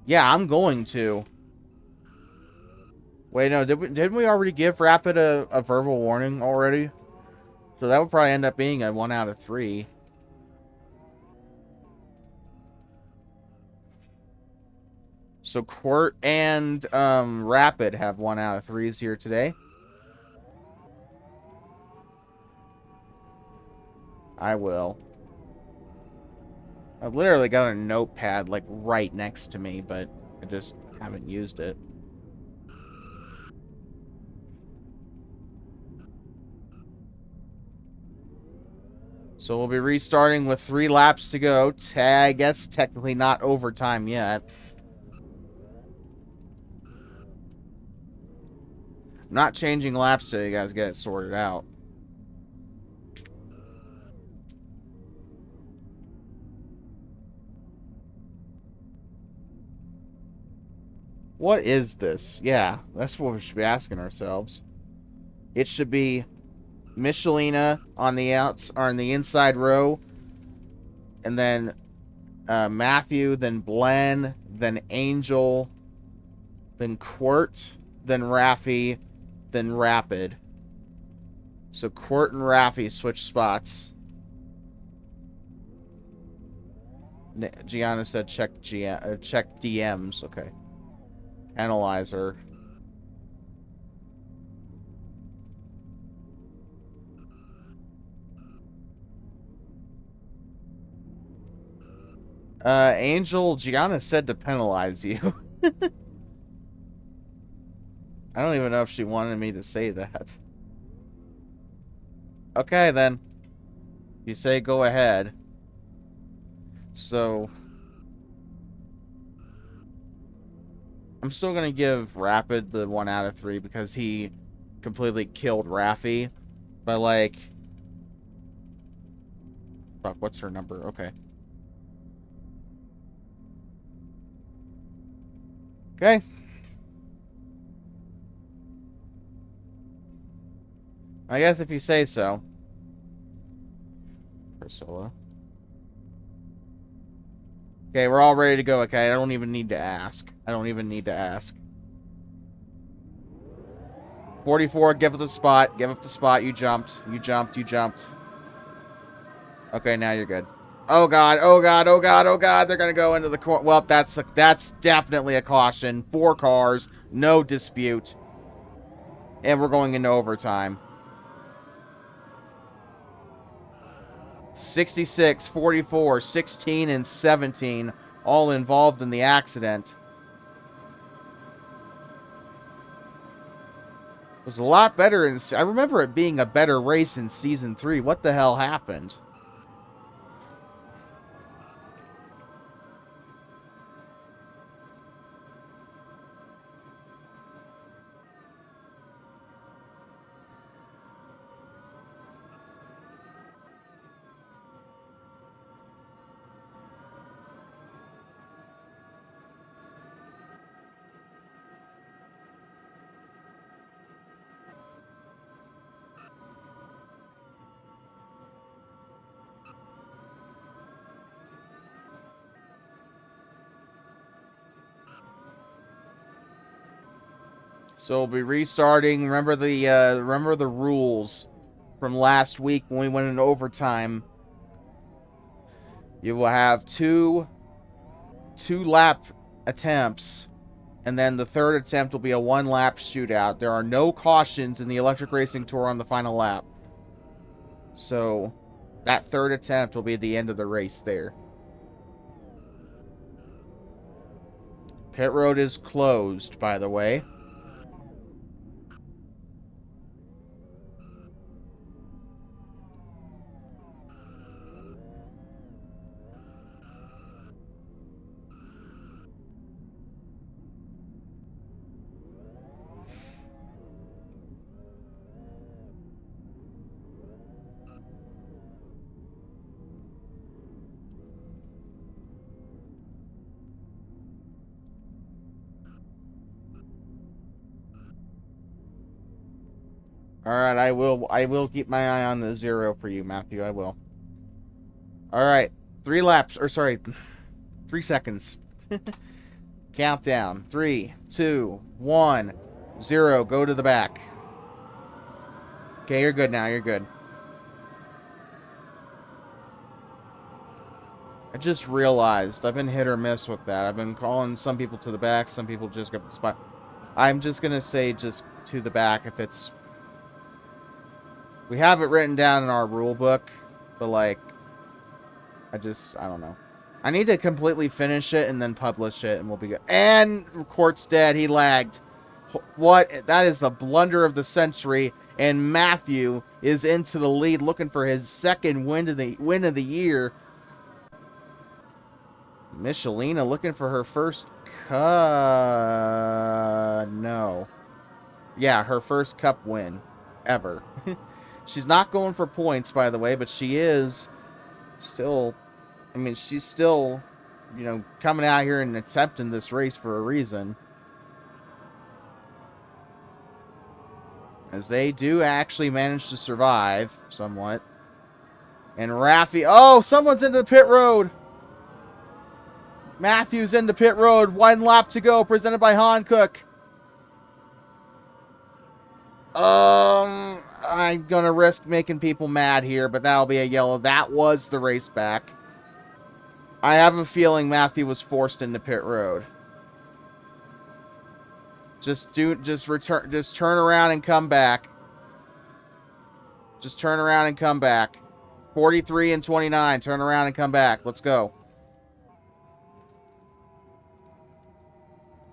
Yeah, I'm going to. Wait, no, didn't we already give Rapid a verbal warning already? So that would probably end up being a 1 out of 3. So Quirt and Rapid have 1 out of 3s here today. I will. I've literally got a notepad like right next to me, but I just haven't used it. So we'll be restarting with 3 laps to go. I guess technically not overtime yet. I'm not changing laps till you guys get it sorted out. What is this? Yeah, that's what we should be asking ourselves. It should be Michelina on the on the inside row, and then Matthew, then Blen, then Angel, then Quirt, then Raffy, then Rapid. So Quirt and Raffy switch spots. Gianna said check DMs. Okay. Analyzer. Angel, Gianna said to penalize you. I don't even know if she wanted me to say that. Okay, then. You say go ahead. So... I'm still going to give Rapid the 1 out of 3 because he completely killed Raffy. But, like... Fuck, what's her number? Okay. Okay. I guess if you say so. Priscilla. Okay, we're all ready to go. Okay, I don't even need to ask. I don't even need to ask. 44, give up the spot. Give up the spot. You jumped. You jumped. You jumped. Okay, now you're good. Oh god, oh god, oh god, oh god, they're gonna go into the corner. Well, that's definitely a caution. 4 cars, no dispute. And we're going into overtime. 66, 44, 16, and 17 all involved in the accident. It was a lot better I remember it being a better race in Season 3. What the hell happened? So we'll be restarting. Remember the rules from last week when we went into overtime. You will have two lap attempts, and then the third attempt will be a 1-lap shootout. There are no cautions in the Electric Racing Tour on the final lap. So that third attempt will be the end of the race there. Pit road is closed, by the way. Alright, I will keep my eye on the 0 for you, Matthew. I will. Alright. 3 laps, or sorry, 3 seconds. Countdown. 3, 2, 1, 0. Go to the back. Okay, you're good now. You're good. I just realized I've been hit or miss with that. I've been calling some people to the back, some people just go to the spot. I'm just gonna say just to the back if it's... We have it written down in our rule book, but like, I don't know. I need to completely finish it and then publish it, and we'll be good. And Court's dead. He lagged. What? That is the blunder of the century. And Matthew is into the lead, looking for his second win of the year. Michelina looking for her first no. Yeah, her first cup win ever. She's not going for points, by the way, but she is still... I mean, she's still, coming out here and accepting this race for a reason. As they do actually manage to survive, somewhat. And Raffi... Oh, someone's into the pit road! Matthews into pit road. 1 lap to go, presented by Hankook. I'm gonna risk making people mad here, but that'll be a yellow. That was the race back. I have a feeling Matthew was forced into pit road. Just turn around and come back. Just turn around and come back. 43 and 29, turn around and come back. Let's go.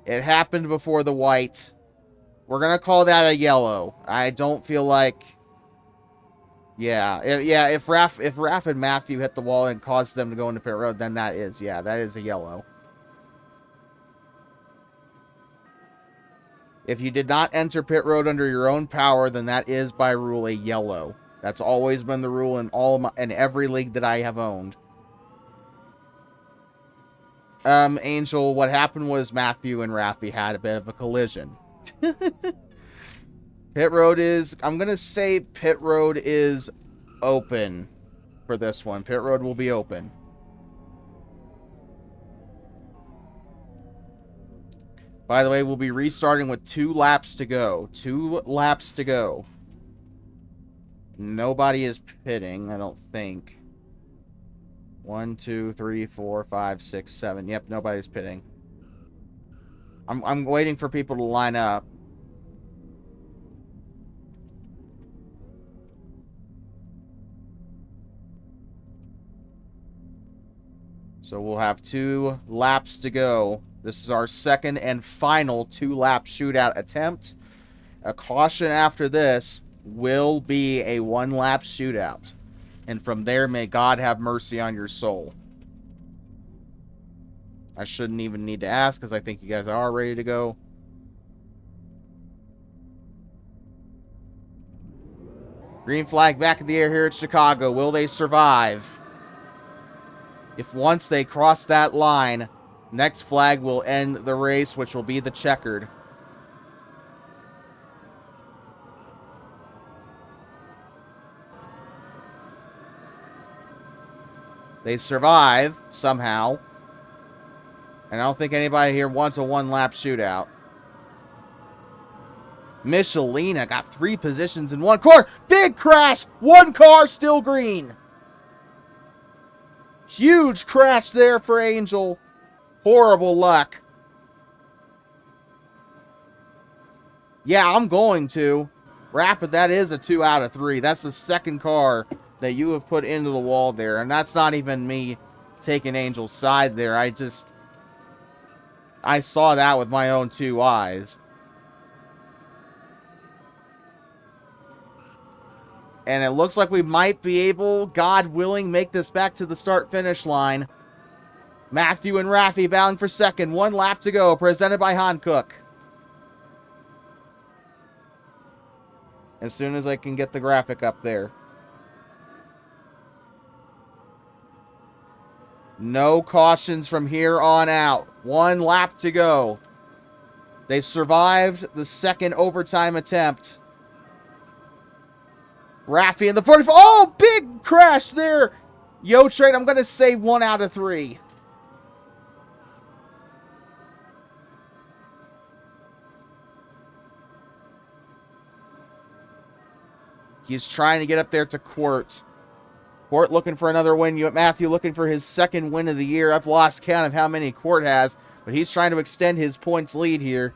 It happened before the white. We're gonna call that a yellow. I don't feel like... Yeah, if Raph and Matthew hit the wall and caused them to go into pit road, then that is a yellow. If you did not enter pit road under your own power, then that is by rule a yellow. That's always been the rule in in every league that I have owned. Angel, what happened was Matthew and Raffy had a bit of a collision. Pit road is, I'm going to say pit road is open for this one. Pit road will be open. By the way, we'll be restarting with 2 laps to go. 2 laps to go. Nobody is pitting, I don't think. 1, 2, 3, 4, 5, 6, 7. Yep, nobody's pitting. I'm waiting for people to line up. So we'll have 2 laps to go. This is our second and final 2-lap shootout attempt. A caution after this will be a 1-lap shootout. And from there, may God have mercy on your soul. I shouldn't even need to ask because I think you guys are ready to go. Green flag back in the air here at Chicago. Will they survive? If once they cross that line, next flag will end the race, which will be the checkered. They survive somehow. And I don't think anybody here wants a 1-lap shootout. Michelina got 3 positions in 1 car. Big crash! 1 car still green. Huge crash there for Angel. Horrible luck. Yeah, I'm going to. Rapid, that is a 2 out of 3. That's the second car that you have put into the wall there. And that's not even me taking Angel's side there. I saw that with my own 2 eyes. And it looks like we might be able, God willing, make this back to the start-finish line. Matthew and Raffy battling for second. 1 lap to go, presented by Hankook. As soon as I can get the graphic up there. No cautions from here on out. 1 lap to go. They survived the second overtime attempt. Raffy in the 44. Oh, big crash there. Yo Trade, I'm going to say 1 out of 3. He's trying to get up there to Quirt. Quirt looking for another win. Matthew looking for his second win of the year. I've lost count of how many Quirt has, but he's trying to extend his points lead here.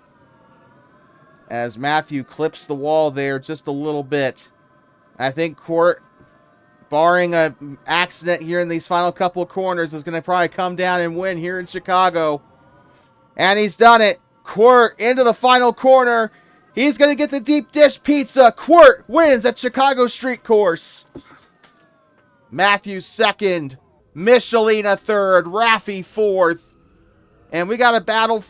As Matthew clips the wall there just a little bit. I think Quirt, barring an accident here in these final couple of corners, is going to probably come down and win here in Chicago. And he's done it. Quirt into the final corner. He's going to get the deep dish pizza. Quirt wins at Chicago Street Course. Matthew second. Michelina third. Raffy fourth. And we got a battle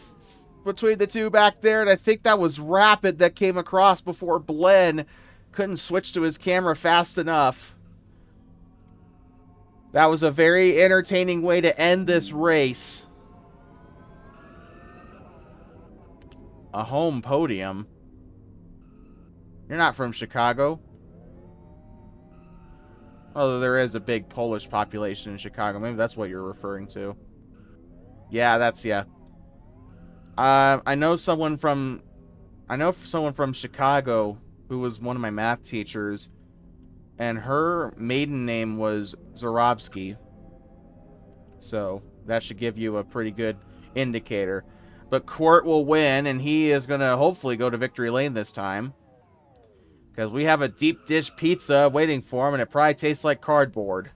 between the 2 back there. And I think that was Rapid that came across before Blen couldn't switch to his camera fast enough. That was a very entertaining way to end this race. A home podium. You're not from Chicago. Although there is a big Polish population in Chicago. Maybe that's what you're referring to. Yeah, that's, yeah. I know someone from Chicago who was one of my math teachers, and her maiden name was Zorobsky. So that should give you a pretty good indicator. But Quirt will win, and he is going to hopefully go to victory lane this time. Because we have a deep dish pizza waiting for him, and it probably tastes like cardboard.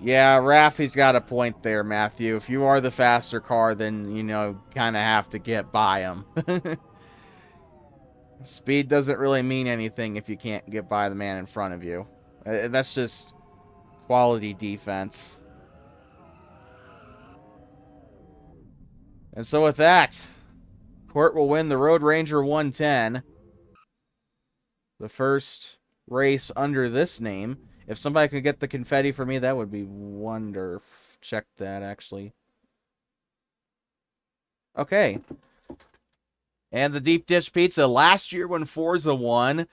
Yeah, Raffy's got a point there, Matthew. If you are the faster car, then, you know, kind of have to get by him. Speed doesn't really mean anything if you can't get by the man in front of you. That's just quality defense. And so with that, Court will win the Road Ranger 110. The first race under this name. If somebody could get the confetti for me, that would be wonderful. Check that, actually. Okay. And the deep dish pizza. Last year when Forza won,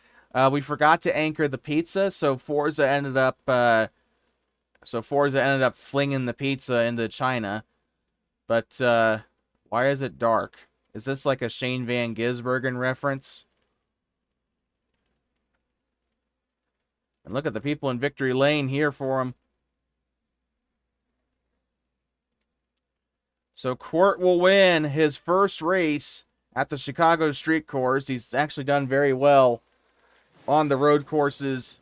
we forgot to anchor the pizza, so Forza ended up flinging the pizza into China. But why is it dark? Is this like a Shane Van Gisbergen reference? And look at the people in Victory Lane here for him. So Court will win his first race at the Chicago Street Course. He's actually done very well on the road courses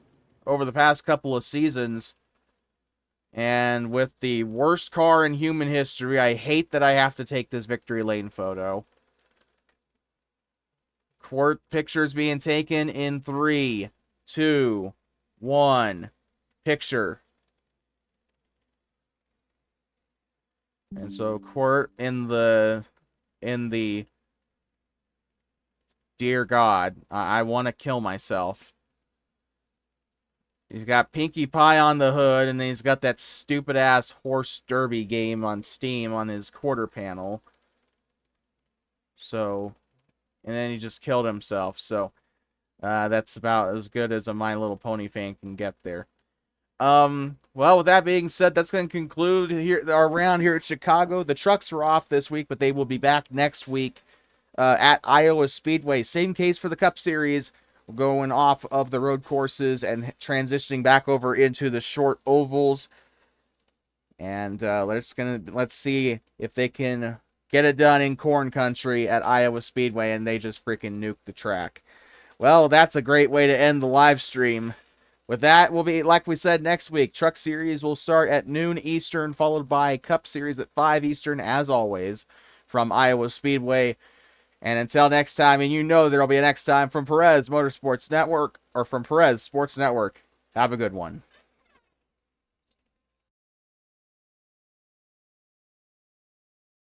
over the past couple of seasons. And with the worst car in human history, I hate that I have to take this Victory Lane photo. Court pictures being taken in 3, 2, 1. Picture. And so Court in the dear God, I want to kill myself. He's got Pinkie Pie on the hood, and then he's got that stupid-ass horse derby game on Steam on his quarter panel. So, and then he just killed himself. So, that's about as good as a My Little Pony fan can get there. Well, with that being said, that's going to conclude our round here at Chicago. The trucks are off this week, but they will be back next week at Iowa Speedway. Same case for the Cup Series, going off of the road courses and transitioning back over into the short ovals. And let's see if they can get it done in Corn Country at Iowa Speedway, and they just freaking nuke the track. Well, that's a great way to end the live stream. With that, we'll be, like we said, next week. Truck Series will start at noon Eastern, followed by Cup Series at 5 Eastern, as always, from Iowa Speedway. And until next time, and you know there'll be a next time from Perez Motorsports Network, or from Perez Sports Network. Have a good one.